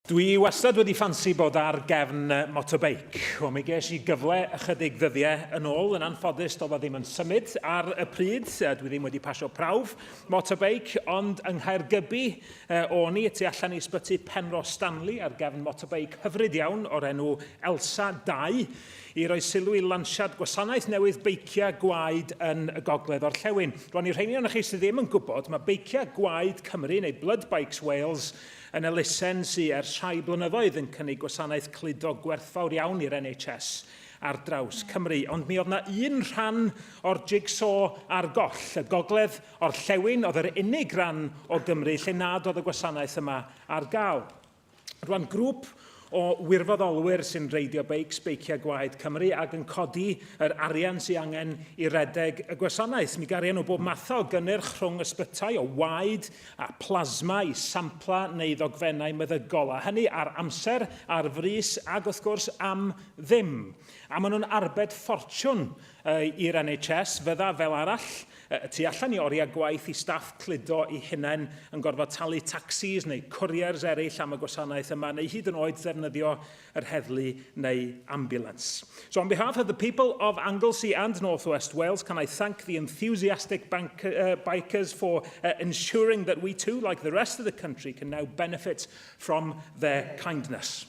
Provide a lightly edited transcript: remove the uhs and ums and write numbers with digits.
Dwi wastad wedi ffansi bod ar gefn motorbeic. Mi ges i gyfle ychydig ddyddiau yn ôl. Yn anffodus, doedd o ddim yn symud ar y pryd. Dwi ddim wedi pasio prawf motorbeic, ond yng Nghaergybi o'n i tu allan i ysbyty Penrose Stanley ar gefn motorbeic hyfryd iawn o'r enw Elsa 2 i roi sylw i lansiad gwasanaeth newydd beiciau gwaed yn y gogledd orllewin. Rwan i'r rheini o'ch chi sydd ddim yn gwybod, mae beiciau gwaed Cymru neu Blood Bikes Wales yn elusen sy'n ers rhai blynyddoedd yn cynnig gwasanaeth cludo gwerthfawr iawn i'r NHS ar draws Cymru. Ond mi oedd yna un rhan o'r jigsaw ar goll. Y gogledd orllewin oedd yr unig ran o Gymru lle nad oedd y gwasanaeth yma ar gael. Rwan grŵp o wirfoddolwyr sy'n reidio beics, beiciau gwaed Cymru ac yn codi yr arian sy'n angen i redeg y gwasanaeth. Mi garian o bob math o gynnyrch rhwng ysbytau o waed a plasma i sampla neu ddogfennau meddygol. A hynny ar amser, ar frys ac wrth gwrs am ddim. A maen nhw'n arbed ffortiwn i'r NHS, fydda fel arall tu allan i oriau gwaith i staff cludo i hunain yn gorfod talu taxis neu couriers eraill am y gwasanaeth yma, neu hyd yn oed ddefnyddio yr heddlu neu ambulance. So on behalf of the people of Anglesey and North West Wales, can I thank the enthusiastic bikers for ensuring that we too, like the rest of the country, can now benefit from their kindness.